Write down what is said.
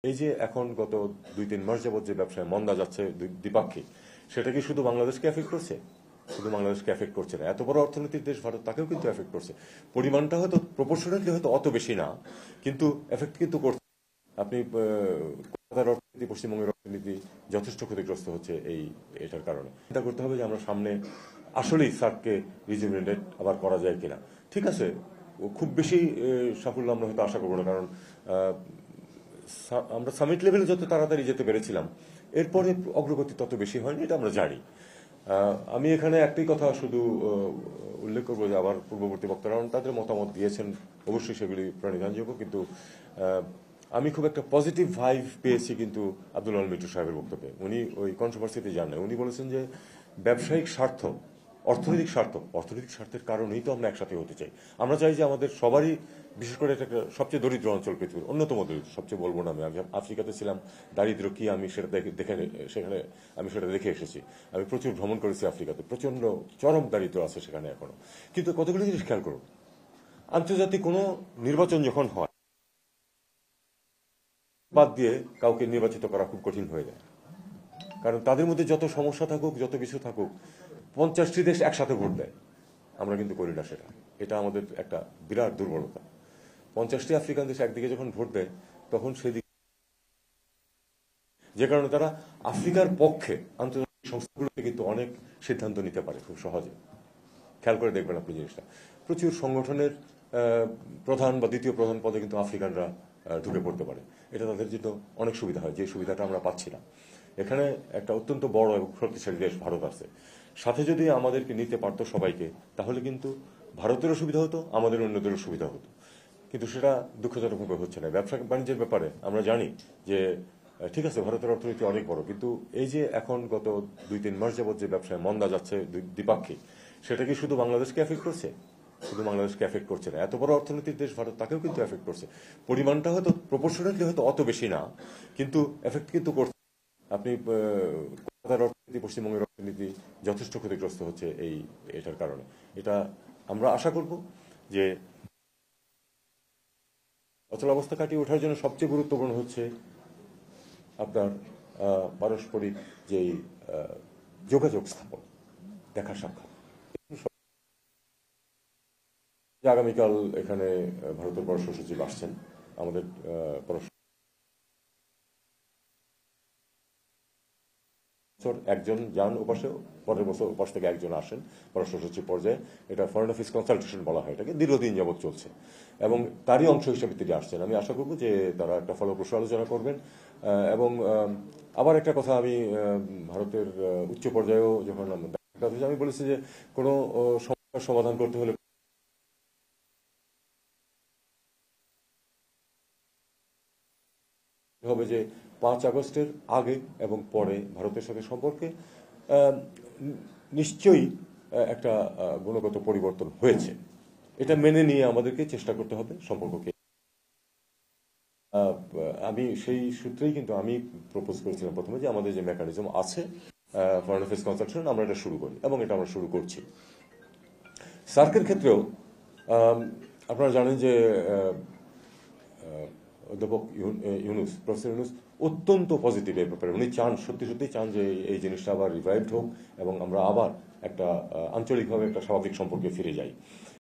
এই যে এখন গত 2-3 মাস যাবত যে ব্যবসায় মন্দা যাচ্ছে দ্বিপাক্ষিক, সেটা কি শুধু বাংলাদেশকে এফেক্ট করছে? শুধু বাংলাদেশকে এফেক্ট করছে না, এত বড় অর্থনৈতিক দেশ ভারত, তাকেও কিন্তু এফেক্ট করছে। পরিমাণটা হয়তো প্রপোর্শনালি হয়তো অত বেশি না, কিন্তু এফেক্ট কিন্তু করছে। আপনি কলকাতার অর্থনীতি, পশ্চিমবঙ্গের অর্থনীতি যথেষ্ট ক্ষতিগ্রস্ত হচ্ছে এটার কারণে। চিন্তা করতে হবে যে আমরা সামনে আসলেই সার্ককে রিজুমিনেট আবার করা যায় কিনা। ঠিক আছে, খুব বেশি সাফল্য আমরা হয়তো আশা করবো না, কারণ আমরা সামিট লেভেলে যত তাড়াতাড়ি যেতে পেরেছিলাম, এরপরে অগ্রগতি তত বেশি হয়নি, এটা আমরা জানি। আমি এখানে একটাই কথা শুধু উল্লেখ করবো যে আবার পূর্ববর্তী বক্তারা তাদের মতামত দিয়েছেন, অবশ্যই সেগুলি প্রণিধানযোগ্য, কিন্তু আমি খুব একটা পজিটিভ ভাইব পেয়েছি কিন্তু আব্দুল আল মিটু সাহেবের বক্তব্যে। উনি ওই কন্ট্রোভার্সিতে যান না, উনি বলেছেন যে ব্যবসায়িক স্বার্থ, অর্থনৈতিক স্বার্থের কারণেই তো আমরা একসাথে হতে চাই। আমরা চাই যে আমাদের সবারই, বিশেষ করে এটা একটা সবচেয়ে দরিদ্র অঞ্চল পৃথিবীর, অন্যতম দরিদ্র, সবচেয়ে বলবো না, আমি আফ্রিকাতে ছিলাম, দারিদ্র কি আমি সেটা সেখানে আমি সেটা দেখে এসেছি। আমি প্রচুর ভ্রমণ করেছি আফ্রিকাতে, প্রচন্ড চরম দারিদ্র আছে সেখানে এখনো। কিন্তু কতগুলো জিনিস খেয়াল করুন, আন্তর্জাতিক কোনো নির্বাচন যখন হয়, বাদ দিয়ে কাউকে নির্বাচিত করা খুব কঠিন হয়ে যায়, কারণ তাদের মধ্যে যত সমস্যা থাকুক, যত কিছু থাকুক, 50টি দেশ একসাথে ভোট দেয়। আমরা কিন্তু করি না সেটা, এটা আমাদের একটা বিরাট দুর্বলতা। 50টি আফ্রিকান দেশ একদিকে যখন ভোট দেয়, তখন সেদিকে, যে কারণে তারা আফ্রিকার পক্ষে আন্তর্জাতিক সংস্থাগুলোকে কিন্তু অনেক সিদ্ধান্ত নিতে পারে খুব সহজে। খেয়াল করে দেখবেন আপনি জিনিসটা, প্রচুর সংগঠনের প্রধান বা দ্বিতীয় প্রধান পদে কিন্তু আফ্রিকানরা ঢুকে পড়তে পারে। এটা তাদের জন্য অনেক সুবিধা হয়, যে সুবিধাটা আমরা পাচ্ছি না। এখানে একটা অত্যন্ত বড় এবং শক্তিশালী দেশ ভারত আছে, সাথে যদি আমাদেরকে নিতে পারতো সবাইকে, তাহলে কিন্তু ভারতেরও সুবিধা হতো, আমাদের অন্যদেরও সুবিধা হতো। কিন্তু সেটা দুঃখজনকভাবে হচ্ছে না। ব্যবসা বাণিজ্যের ব্যাপারে আমরা জানি যে ঠিক আছে, ভারতের অর্থনীতি অনেক বড়, কিন্তু এই যে এখন গত 2-3 মাস যাবত যে ব্যবসায় মন্দা যাচ্ছে দ্বিপাক্ষিক, সেটা কি শুধু বাংলাদেশকে এফেক্ট করছে? শুধু বাংলাদেশকে এফেক্ট করছে না, এত বড় অর্থনৈতিক দেশ ভারত, তাকেও কিন্তু এফেক্ট করছে। পরিমাণটা হয়তো প্রপোর্শনালি হয়তো অত বেশি না, কিন্তু এফেক্ট কিন্তু করছে। আপনি কলকাতার অর্থনীতি, পশ্চিমবঙ্গের অর্থনীতি যথেষ্ট ক্ষতিগ্রস্ত হচ্ছে এটার কারণে। এটা আমরা আশা করব যে অচলাবস্থা কাটিয়ে ওঠার জন্য সবচেয়ে গুরুত্বপূর্ণ হচ্ছে আপনার পারস্পরিক যেই যোগাযোগ স্থাপন, দেখা সাক্ষাৎ। আগামীকাল এখানে ভারতের পররাষ্ট্র সচিব আসছেন, আমাদের পররাষ্ট্র একজন যান ওপাশে, পরের বছর ওপাশ থেকে একজন আসেন পররাষ্ট্র সচিব পর্যায়ে। এটা ফরেন অফিস কনসালটেশন বলা হয় এটাকে, দীর্ঘদিন যাবৎ চলছে, এবং তারই অংশ হিসেবে তিনি আসছেন। আমি আশা করব যে তারা একটা ফলপ্রসূ আলোচনা করবেন। এবং আবার একটা কথা, আমি ভারতের উচ্চ পর্যায়েও যখন আমি বলেছি যে কোনো সমস্যার সমাধান করতে হলে হবে যে 5 আগস্টের আগে এবং পরে ভারতের সাথে সম্পর্কে নিশ্চয়ই একটা গুণগত পরিবর্তন হয়েছে। এটা মেনে নিয়ে আমাদেরকে চেষ্টা করতে হবে সম্পর্ককে। আমি সেই সূত্রেই কিন্তু আমি প্রপোজ করেছিলাম প্রথমে যে আমাদের যে মেকানিজম আছে ফরেন অ্যাফেয়ার্স কনসালটেশন, আমরা এটা শুরু করি, এবং এটা আমরা শুরু করছি। সার্কের ক্ষেত্রেও আপনারা জানেন যে অধ্যাপক ইউনুস, প্রফেসর ইউনুস অত্যন্ত পজিটিভ এই ব্যাপারে। উনি চান, সত্যি সত্যি চান যে এই জিনিসটা আবার রিভাইভড হোক এবং আমরা আবার একটা আঞ্চলিকভাবে একটা স্বাভাবিক সম্পর্কে ফিরে যাই।